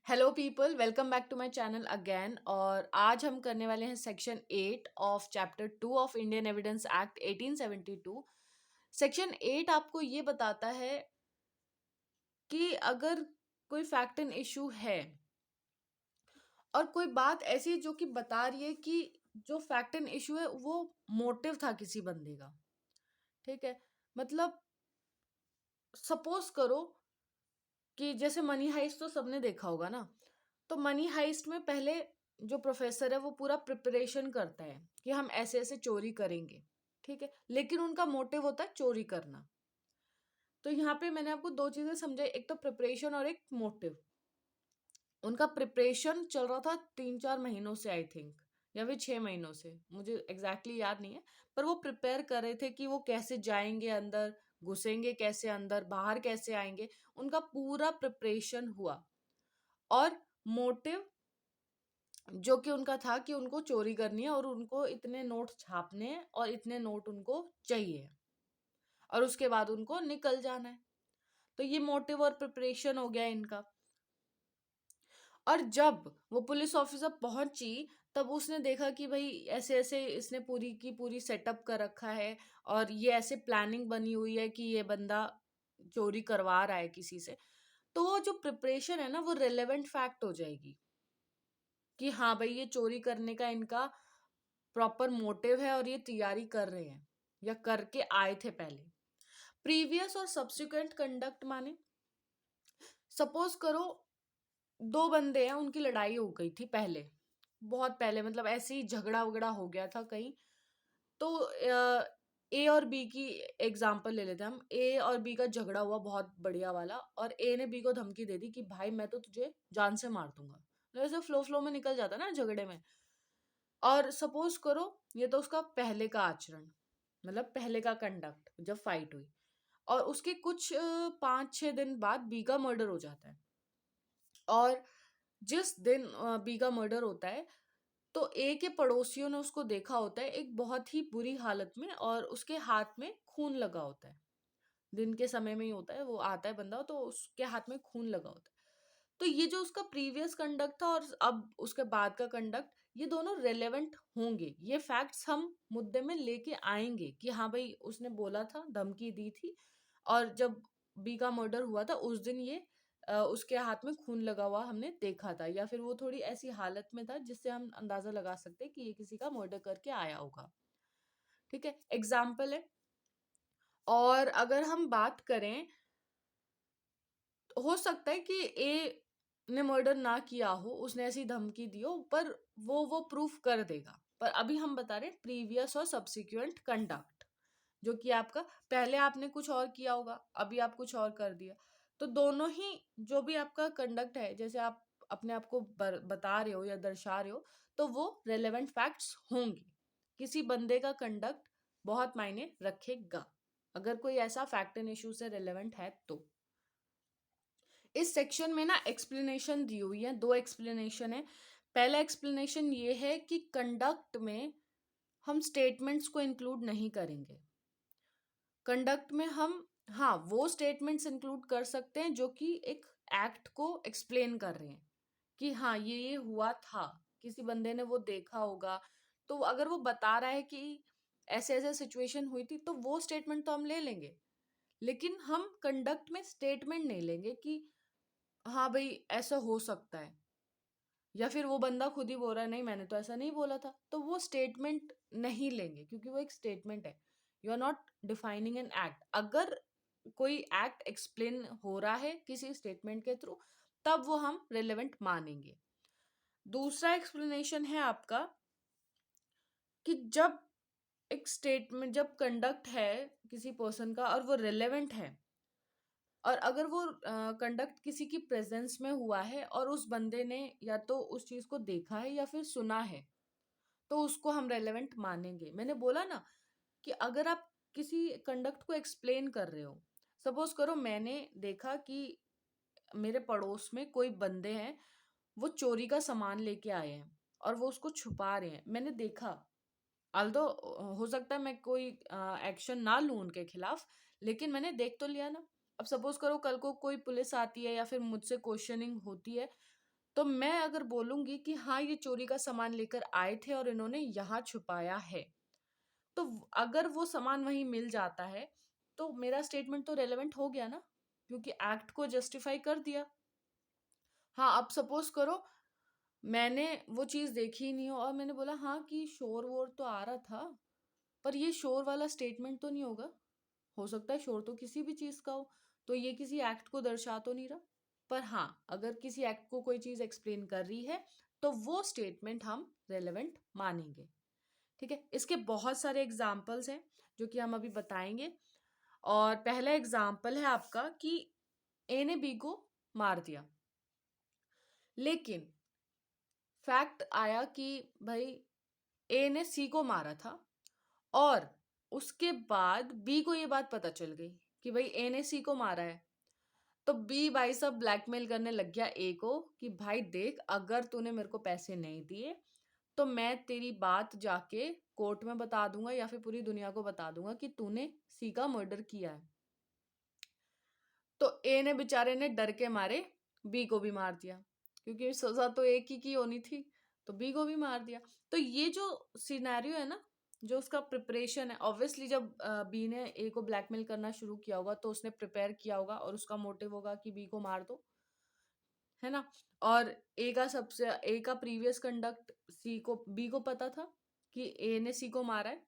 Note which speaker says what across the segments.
Speaker 1: Hello people, welcome back to my channel again. और आज हम करने वाले हैं section 8 of chapter 2 of Indian evidence act 1872। Section 8 आपको ये बताता है कि अगर कोई फैक्ट एंड इशू है और कोई बात ऐसी जो कि बता रही है कि जो फैक्ट एंड इशू है वो मोटिव था किसी बंदे का। ठीक है, मतलब सपोज करो कि जैसे मनी हाइस्ट तो सबने देखा होगा ना। तो मनी हाइस्ट में पहले जो प्रोफेसर है वो पूरा प्रिपरेशन करता है कि हम ऐसे ऐसे चोरी करेंगे। ठीक है, लेकिन उनका मोटिव होता है चोरी करना। तो यहाँ पे मैंने आपको दो चीजें समझाई, एक तो प्रिपरेशन और एक मोटिव। उनका प्रिपरेशन चल रहा था 3-4 महीनों से, आई थिंक, या फिर 6 महीनों से, मुझे एग्जैक्टली याद नहीं है। पर वो प्रिपेयर कर रहे थे कि वो कैसे जाएंगे अंदर, घुसेंगे कैसे अंदर, बाहर कैसे आएंगे। उनका पूरा प्रिपरेशन हुआ। और मोटिव जो कि उनका था कि उनको चोरी करनी है और उनको इतने नोट छापने हैं और इतने नोट उनको चाहिए और उसके बाद उनको निकल जाना है। तो ये मोटिव और प्रिपरेशन हो गया इनका। और जब वो पुलिस ऑफिसर पहुंची तब उसने देखा कि भाई ऐसे ऐसे इसने पूरी की पूरी सेटअप कर रखा है और ये ऐसे प्लानिंग बनी हुई है कि ये बंदा चोरी करवा रहा है किसी से। तो वो जो प्रिपरेशन है ना वो रिलेवेंट फैक्ट हो जाएगी कि हाँ भाई ये चोरी करने का इनका प्रॉपर मोटिव है और ये तैयारी कर रहे हैं या करके आए थे पहले। प्रीवियस और सब्सिक्वेंट कंडक्ट माने, सपोज करो दो बंदे हैं, उनकी लड़ाई हो गई थी पहले, बहुत पहले, मतलब ऐसे ही झगड़ा वगड़ा हो गया था कहीं। तो ए और बी की एग्जांपल ले लेते हैं हम। ए और बी का झगड़ा हुआ बहुत बढ़िया वाला, और ए ने बी को धमकी दे दी कि भाई मैं तो तुझे जान से मार दूंगा। तो ऐसे फ्लो फ्लो में निकल जाता ना झगड़े में। और सपोज करो ये तो उसका पहले का आचरण, मतलब पहले का कंडक्ट जब फाइट हुई। और उसके कुछ 5-6 दिन बाद बी का मर्डर हो जाता है। और जिस दिन बी का मर्डर होता है तो ए के पड़ोसियों ने उसको देखा होता है एक बहुत ही बुरी हालत में, और उसके हाथ में खून लगा होता है। दिन के समय में ही होता है, वो आता है बंदा तो उसके हाथ में खून लगा होता है। तो ये जो उसका प्रीवियस कंडक्ट था और अब उसके बाद का कंडक्ट, ये दोनों रेलेवेंट होंगे। ये फैक्ट्स हम मुद्दे में लेके आएंगे कि हाँ भाई उसने बोला था, धमकी दी थी, और जब बी का मर्डर हुआ था उस दिन ये उसके हाथ में खून लगा हुआ हमने देखा था, या फिर वो थोड़ी ऐसी हालत में था जिससे हम अंदाजा लगा सकते हैं कि ये किसी का मर्डर करके आया होगा। ठीक है, एग्जाम्पल है। और अगर हम बात करें, हो सकता है कि ए ने मर्डर ना किया हो, उसने ऐसी धमकी दी हो, पर वो प्रूफ कर देगा। पर अभी हम बता रहे हैं प्रीवियस और सब्सिक्वेंट कंडक्ट, जो कि आपका पहले आपने कुछ और किया होगा, अभी आप कुछ और कर दिया। तो दोनों ही जो भी आपका कंडक्ट है, जैसे आप अपने आप को बता रहे हो या दर्शा रहे हो, तो वो रेलेवेंट फैक्ट्स होंगे। किसी बंदे का कंडक्ट बहुत मायने रखेगा अगर कोई ऐसा फैक्ट एंड इशू से रेलेवेंट है तो। इस सेक्शन में ना एक्सप्लेनेशन दी हुई है, दो एक्सप्लेनेशन है। पहला एक्सप्लेनेशन ये है कि कंडक्ट में हम स्टेटमेंट्स को इंक्लूड नहीं करेंगे। कंडक्ट में हम, हाँ, वो स्टेटमेंट्स इंक्लूड कर सकते हैं जो कि एक एक्ट को एक्सप्लेन कर रहे हैं कि हाँ ये हुआ था, किसी बंदे ने वो देखा होगा। तो अगर वो बता रहा है कि ऐसे ऐसे सिचुएशन हुई थी तो वो स्टेटमेंट तो हम ले लेंगे। लेकिन हम कंडक्ट में स्टेटमेंट नहीं लेंगे कि हाँ भाई ऐसा हो सकता है, या फिर वो बंदा खुद ही बोल रहा है नहीं मैंने तो ऐसा नहीं बोला था, तो वो स्टेटमेंट नहीं लेंगे क्योंकि वो एक स्टेटमेंट है। You are not defining an act. अगर कोई एक्ट एक्सप्लेन हो रहा है किसी स्टेटमेंट के थ्रू, तब वो हम रिलेवेंट मानेंगे। दूसरा एक्सप्लेनेशन है आपका कि जब एक स्टेटमेंट, जब कंडक्ट है किसी पर्सन का और वो रिलेवेंट है, और अगर वो कंडक्ट किसी की प्रेजेंस में हुआ है और उस बंदे ने या तो उस चीज को देखा है या फिर सुना है, तो उसको हम रेलेवेंट मानेंगे। मैंने बोला ना कि अगर आप किसी कंडक्ट को एक्सप्लेन कर रहे हो, सपोज करो मैंने देखा कि मेरे पड़ोस में कोई बंदे हैं, वो चोरी का सामान लेके आए हैं और वो उसको छुपा रहे हैं, मैंने देखा। अल्दो हो सकता है मैं कोई एक्शन ना लूं उनके खिलाफ, लेकिन मैंने देख तो लिया ना। अब सपोज करो कल को कोई पुलिस आती है या फिर मुझसे क्वेश्चनिंग होती है, तो मैं अगर बोलूंगी कि हाँ ये चोरी का सामान लेकर आए थे और इन्होंने यहाँ छुपाया है, तो अगर वो सामान वहीं मिल जाता है तो मेरा स्टेटमेंट तो रेलेवेंट हो गया ना, क्योंकि एक्ट को जस्टिफाई कर दिया। हाँ, अब सपोज करो मैंने वो चीज देखी ही नहीं हो और मैंने बोला हाँ कि शोर वोर तो आ रहा था, पर ये शोर वाला स्टेटमेंट तो नहीं होगा। हो सकता है शोर तो किसी भी चीज का हो, तो ये किसी एक्ट को दर्शा तो नहीं रहा। पर हाँ, अगर किसी एक्ट को कोई चीज एक्सप्लेन कर रही है तो वो स्टेटमेंट हम रेलेवेंट मानेंगे। ठीक है, इसके बहुत सारे एग्जाम्पल्स हैं जो कि हम अभी बताएंगे। और पहला एग्जाम्पल है आपका कि ए ने बी को मार दिया, लेकिन फैक्ट आया कि भाई ए ने सी को मारा था, और उसके बाद बी को ये बात पता चल गई कि भाई ए ने सी को मारा है। तो बी भाई सब ब्लैकमेल करने लग गया ए को कि भाई देख, अगर तूने मेरे को पैसे नहीं दिए तो मैं तेरी बात जाके कोर्ट में बता दूंगा या फिर पूरी दुनिया को बता दूंगा कि तूने सी का मर्डर किया है। तो ए ने बेचारे ने डर के मारे बी को भी मार दिया, क्योंकि सजा तो एक ही की होनी थी, तो बी को भी मार दिया। तो ये जो सिनेरियो है ना, जो उसका प्रिपरेशन है, ऑब्वियसली जब बी ने ए को ब्लैकमेल करना शुरू किया होगा तो उसने प्रिपेयर किया होगा और उसका मोटिव होगा कि बी को मार दो, है ना। और ए का प्रीवियस कंडक्ट सी को बी को पता था कि ए ने सी को मारा है।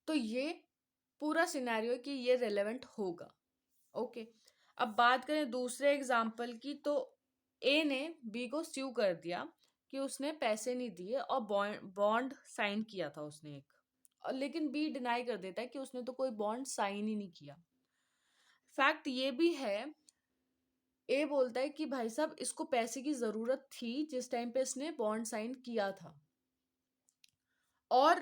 Speaker 1: तो ये पूरा सिनेरियो कि ये रेलेवेंट होगा। ओके, अब बात करें दूसरे एग्जाम्पल की, तो ए ने बी को स्यू कर दिया कि उसने पैसे नहीं दिए और बॉन्ड साइन किया था उसने एक, लेकिन बी डिनाई कर देता है कि उसने तो कोई बॉन्ड साइन ही नहीं किया। फैक्ट ये भी है, ए बोलता है कि भाई साहब इसको पैसे की जरूरत थी जिस टाइम पे इसने बॉन्ड साइन किया था, और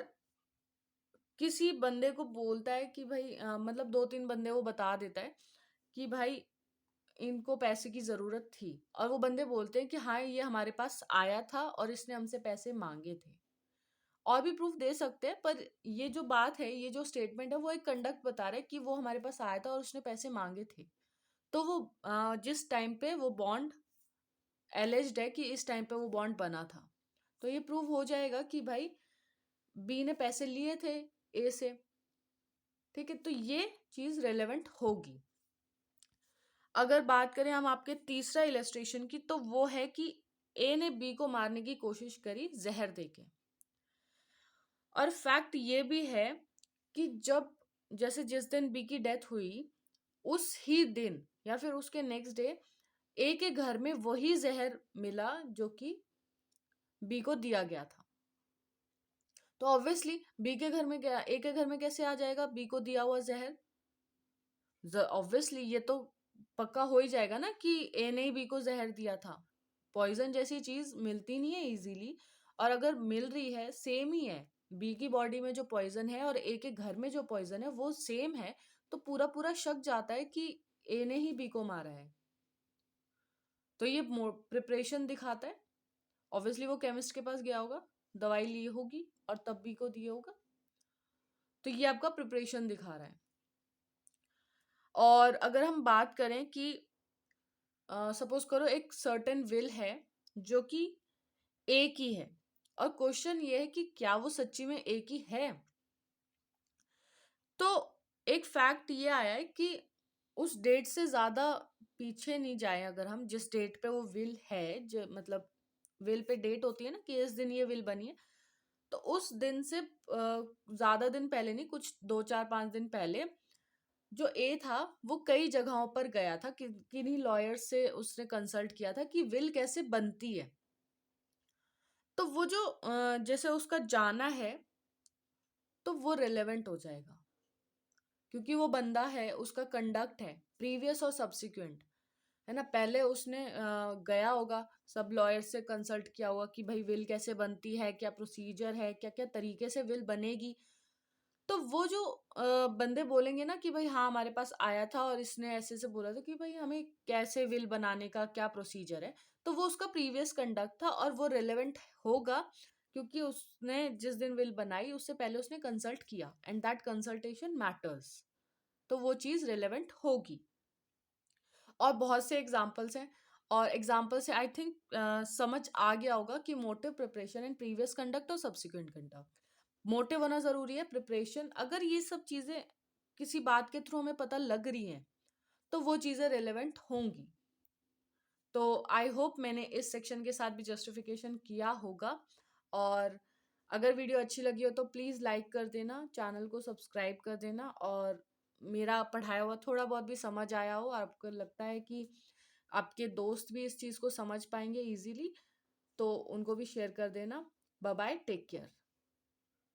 Speaker 1: किसी बंदे को बोलता है कि भाई मतलब दो तीन बंदे वो बता देता है कि भाई इनको पैसे की जरूरत थी, और वो बंदे बोलते हैं कि हाँ ये हमारे पास आया था और इसने हमसे पैसे मांगे थे। और भी प्रूफ दे सकते हैं, पर ये जो बात है, ये जो स्टेटमेंट है, वो एक कंडक्ट बता रहा है कि वो हमारे पास आया था और उसने पैसे मांगे थे। तो वो जिस टाइम पे वो बॉन्ड एलिज्ड है कि इस टाइम पे वो बॉन्ड बना था, तो ये प्रूव हो जाएगा कि भाई बी ने पैसे लिए थे ए से। ठीक है, तो ये चीज रेलेवेंट होगी। अगर बात करें हम आपके तीसरा इलस्ट्रेशन की, तो वो है कि ए ने बी को मारने की कोशिश करी जहर देके। और फैक्ट ये भी है कि जब जैसे जिस दिन बी की डेथ हुई, उस ही दिन या फिर उसके नेक्स्ट डे ए के घर में वही जहर मिला जो कि बी को दिया गया था। तो ऑब्वियसली बी के घर में क्या, ए के घर में कैसे आ जाएगा बी को दिया हुआ जहर? ऑब्वियसली ये तो पक्का हो ही जाएगा ना कि ए ने ही बी को जहर दिया था। पॉइजन जैसी चीज मिलती नहीं है इजीली, और अगर मिल रही है सेम ही है, बी की बॉडी में जो पॉइजन है और ए के घर में जो पॉइजन है वो सेम है, तो पूरा पूरा शक जाता है कि ए ने ही बी को मारा है। तो ये प्रिपरेशन दिखाता है। ऑब्वियसली वो केमिस्ट के पास गया होगा, दवाई ली होगी और तब बी को दिया होगा। तो ये आपका प्रिपरेशन दिखा रहा है। और अगर हम बात करें कि सपोज करो एक सर्टेन विल है जो कि ए की है, और क्वेश्चन ये है कि क्या वो सच्ची में ए की है। तो एक फैक्ट ये आया है कि उस डेट से ज्यादा पीछे नहीं जाए, अगर हम जिस डेट पे वो विल है, जो मतलब विल पे डेट होती है ना कि इस दिन ये विल बनी है, तो उस दिन से ज्यादा दिन पहले नहीं, कुछ 2 4 5 दिन पहले जो ए था वो कई जगहों पर गया था, किन्हीं लॉयर से उसने कंसल्ट किया था कि विल कैसे बनती है। तो वो जो जैसे उसका जाना है तो वो रिलेवेंट हो जाएगा, क्योंकि वो बंदा है, उसका कंडक्ट है प्रीवियस और सब्सिक्वेंट, है ना। पहले उसने गया होगा, सब लॉयर से कंसल्ट किया होगा कि भाई विल कैसे बनती है, क्या प्रोसीजर है, क्या क्या तरीके से विल बनेगी। तो वो जो बंदे बोलेंगे ना कि भाई हाँ हमारे पास आया था और इसने ऐसे ऐसे बोला था कि भाई हमें कैसे विल बनाने का क्या प्रोसीजर है, तो वो उसका प्रीवियस कंडक्ट था और वो रिलेवेंट होगा, क्योंकि उसने जिस दिन विल बनाई उससे पहले उसने कंसल्ट किया, एंड दैट कंसल्टेशन मैटर्स। तो वो चीज रिलेवेंट होगी। और बहुत से एग्जाम्पल्स हैं। और एग्जाम्पल से आई थिंक समझ आ गया होगा कि motive, preparation and previous conduct और सब्सिक्वेंट कंडक्ट। मोटिव होना ज़रूरी है, प्रिपरेशन, अगर ये सब चीज़ें किसी बात के थ्रू हमें पता लग रही हैं तो वो चीज़ें रिलेवेंट होंगी। तो आई होप मैंने इस सेक्शन के साथ भी जस्टिफिकेशन किया होगा। और अगर वीडियो अच्छी लगी हो तो प्लीज़ लाइक कर देना, चैनल को सब्सक्राइब कर देना, और मेरा पढ़ाया हुआ थोड़ा बहुत भी समझ आया हो और आपको लगता है कि आपके दोस्त भी इस चीज़ को समझ पाएंगे इजीली, तो उनको भी शेयर कर देना। Bye bye, take care.